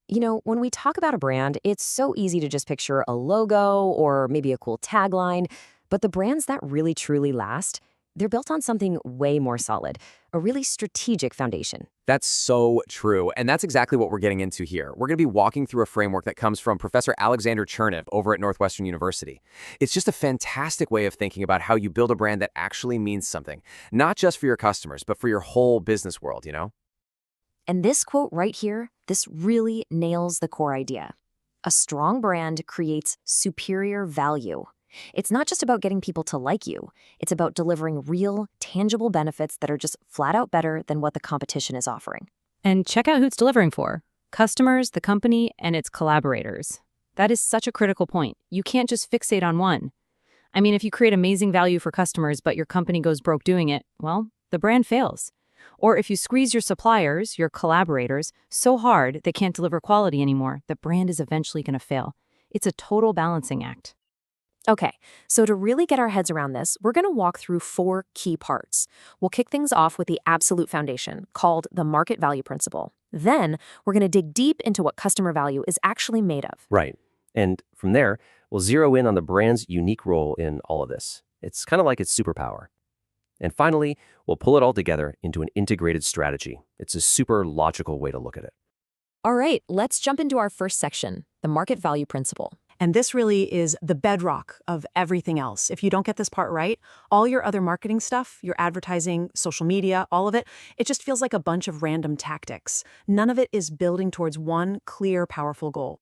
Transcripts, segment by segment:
When we talk about a brand, it's so easy to just picture a logo or maybe a cool tagline. But the brands that really truly last, they're built on something way more solid, a really strategic foundation. That's so true. And that's exactly what we're getting into here. We're going to be walking through a framework that comes from Professor Alexander Chernev over at Northwestern University. It's just a fantastic way of thinking about how you build a brand that actually means something, not just for your customers, but for your whole business world. And this quote right here, this really nails the core idea. A strong brand creates superior value. It's not just about getting people to like you. It's about delivering real, tangible benefits that are just flat out better than what the competition is offering. And check out who it's delivering for. Customers, the company, and its collaborators. That is such a critical point. You can't just fixate on one. I mean, if you create amazing value for customers, but your company goes broke doing it, well, the brand fails. Or if you squeeze your suppliers, your collaborators, so hard they can't deliver quality anymore, the brand is eventually going to fail. It's a total balancing act. Okay, so to really get our heads around this, we're going to walk through 4 key parts. We'll kick things off with the absolute foundation, called the market value principle. Then, we're going to dig deep into what customer value is actually made of. Right. And from there, we'll zero in on the brand's unique role in all of this. It's kind of like its superpower. And finally, we'll pull it all together into an integrated strategy. It's a super logical way to look at it. All right, let's jump into our first section, the market value principle. And this really is the bedrock of everything else. If you don't get this part right, all your other marketing stuff, your advertising, social media, all of it, it just feels like a bunch of random tactics. None of it is building towards one clear, powerful goal.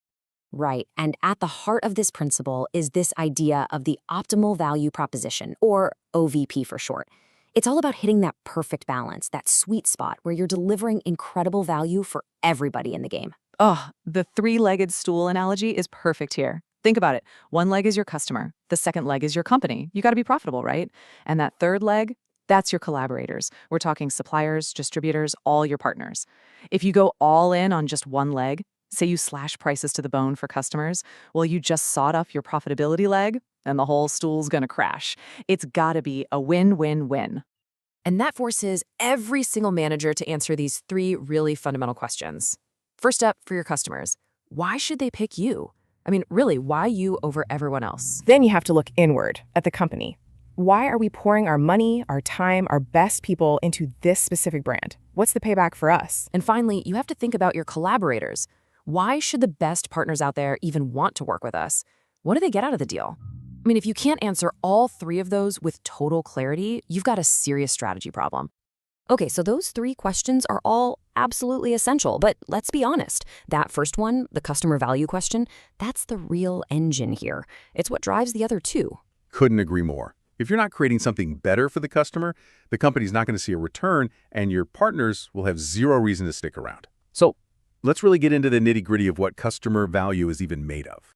Right, and at the heart of this principle is this idea of the optimal value proposition, or OVP for short. It's all about hitting that perfect balance, that sweet spot where you're delivering incredible value for everybody in the game. Oh, the 3-legged stool analogy is perfect here. Think about it. One leg is your customer. The second leg is your company. You got to be profitable, right? And that third leg, that's your collaborators. We're talking suppliers, distributors, all your partners. If you go all in on just one leg, say you slash prices to the bone for customers, well, you just sawed off your profitability leg, and the whole stool's gonna crash. It's gotta be a win-win-win. And that forces every single manager to answer these 3 really fundamental questions. First up, for your customers, why should they pick you? I mean, really, why you over everyone else? Then you have to look inward at the company. Why are we pouring our money, our time, our best people into this specific brand? What's the payback for us? And finally, you have to think about your collaborators. Why should the best partners out there even want to work with us? What do they get out of the deal? I mean, if you can't answer all 3 of those with total clarity, you've got a serious strategy problem. Okay, so those 3 questions are all absolutely essential, but let's be honest. That first one, the customer value question, that's the real engine here. It's what drives the other 2. Couldn't agree more. If you're not creating something better for the customer, the company's not going to see a return, and your partners will have 0 reason to stick around. So let's really get into the nitty-gritty of what customer value is even made of.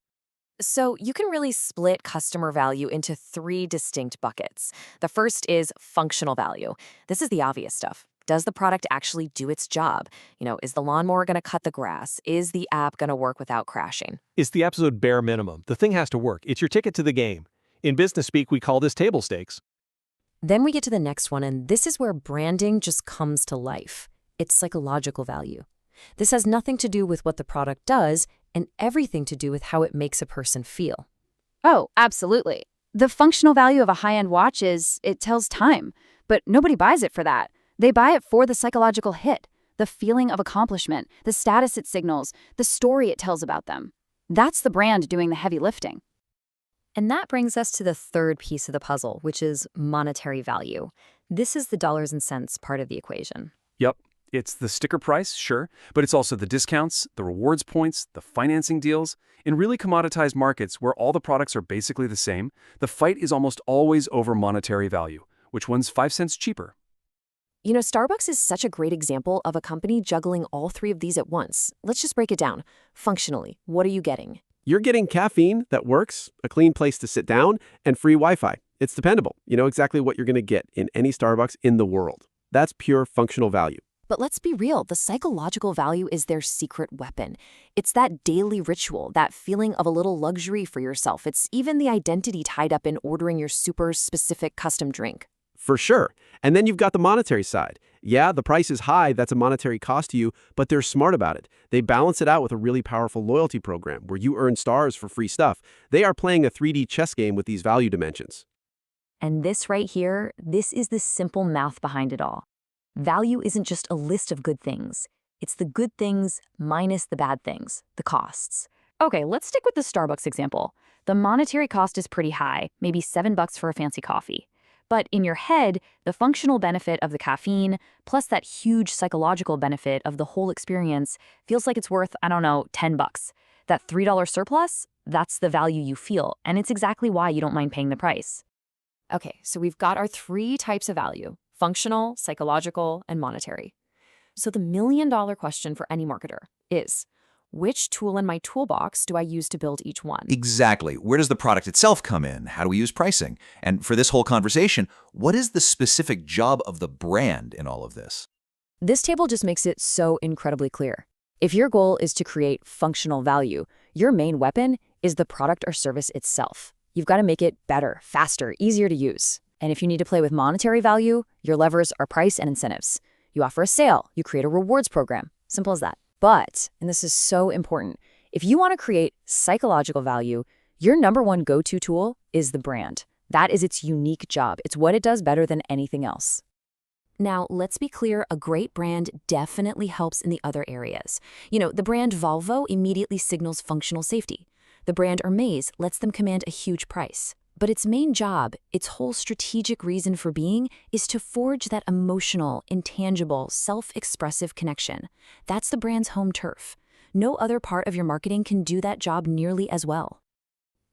So you can really split customer value into 3 distinct buckets. The first is functional value. This is the obvious stuff. Does the product actually do its job? Is the lawnmower going to cut the grass? Is the app going to work without crashing? It's the absolute bare minimum. The thing has to work. It's your ticket to the game. In business speak, we call this table stakes. Then we get to the next one, and this is where branding just comes to life. It's psychological value. This has nothing to do with what the product does and everything to do with how it makes a person feel. Oh, absolutely. The functional value of a high-end watch is it tells time, but nobody buys it for that. They buy it for the psychological hit, the feeling of accomplishment, the status it signals, the story it tells about them. That's the brand doing the heavy lifting. And that brings us to the third piece of the puzzle, which is monetary value. This is the dollars and cents part of the equation. Yep. It's the sticker price, sure, but it's also the discounts, the rewards points, the financing deals. In really commoditized markets where all the products are basically the same, the fight is almost always over monetary value. Which one's 5 cents cheaper? Starbucks is such a great example of a company juggling all 3 of these at once. Let's just break it down. Functionally, what are you getting? You're getting caffeine that works, a clean place to sit down, and free Wi-Fi. It's dependable. You know exactly what you're going to get in any Starbucks in the world. That's pure functional value. But let's be real, the psychological value is their secret weapon. It's that daily ritual, that feeling of a little luxury for yourself. It's even the identity tied up in ordering your super specific custom drink. For sure. And then you've got the monetary side. Yeah, the price is high, that's a monetary cost to you, but they're smart about it. They balance it out with a really powerful loyalty program where you earn stars for free stuff. They are playing a 3D chess game with these value dimensions. And this right here, this is the simple math behind it all. Value isn't just a list of good things. It's the good things minus the bad things, the costs. Okay, let's stick with the Starbucks example. The monetary cost is pretty high, maybe $7 for a fancy coffee. But in your head, the functional benefit of the caffeine, plus that huge psychological benefit of the whole experience, feels like it's worth, I don't know, $10. That $3 surplus, that's the value you feel, and it's exactly why you don't mind paying the price. Okay, so we've got our 3 types of value: functional, psychological, and monetary. So the million-dollar question for any marketer is, which tool in my toolbox do I use to build each one? Exactly. Where does the product itself come in? How do we use pricing? And for this whole conversation, what is the specific job of the brand in all of this? This table just makes it so incredibly clear. If your goal is to create functional value, your main weapon is the product or service itself. You've got to make it better, faster, easier to use. And if you need to play with monetary value, your levers are price and incentives. You offer a sale, you create a rewards program. Simple as that. But, and this is so important, if you want to create psychological value, your number one go-to tool is the brand. That is its unique job. It's what it does better than anything else. Now, let's be clear, a great brand definitely helps in the other areas. The brand Volvo immediately signals functional safety. The brand Hermes lets them command a huge price. But its main job, its whole strategic reason for being, is to forge that emotional, intangible, self-expressive connection. That's the brand's home turf. No other part of your marketing can do that job nearly as well.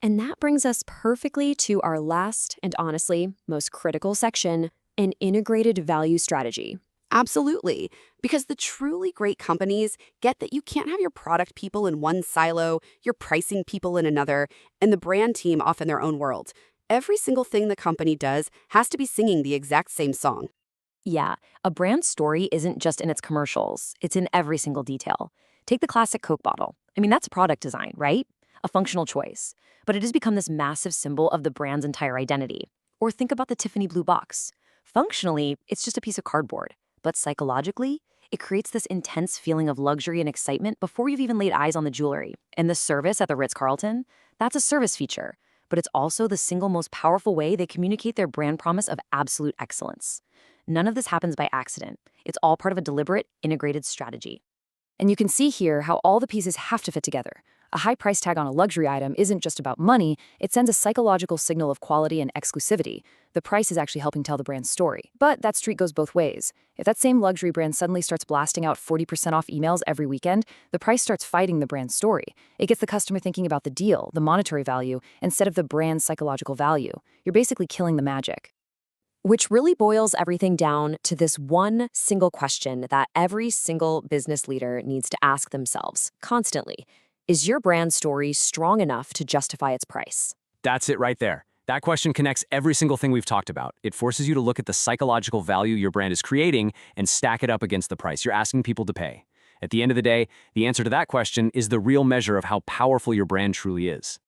And that brings us perfectly to our last and honestly most critical section, an integrated value strategy. Absolutely, because the truly great companies get that you can't have your product people in one silo, your pricing people in another, and the brand team off in their own world. Every single thing the company does has to be singing the exact same song. Yeah, a brand story isn't just in its commercials, it's in every single detail. Take the classic Coke bottle. That's a product design, right? A functional choice. But it has become this massive symbol of the brand's entire identity. Or think about the Tiffany blue box. Functionally, it's just a piece of cardboard. But psychologically, it creates this intense feeling of luxury and excitement before you've even laid eyes on the jewelry. And the service at the Ritz-Carlton, that's a service feature. But it's also the single most powerful way they communicate their brand promise of absolute excellence. None of this happens by accident. It's all part of a deliberate, integrated strategy. And you can see here how all the pieces have to fit together. A high price tag on a luxury item isn't just about money, it sends a psychological signal of quality and exclusivity. The price is actually helping tell the brand's story. But that street goes both ways. If that same luxury brand suddenly starts blasting out 40% off emails every weekend, the price starts fighting the brand's story. It gets the customer thinking about the deal, the monetary value, instead of the brand's psychological value. You're basically killing the magic. Which really boils everything down to this one single question that every single business leader needs to ask themselves constantly. Is your brand story strong enough to justify its price? That's it right there. That question connects every single thing we've talked about. It forces you to look at the psychological value your brand is creating and stack it up against the price you're asking people to pay. At the end of the day, the answer to that question is the real measure of how powerful your brand truly is.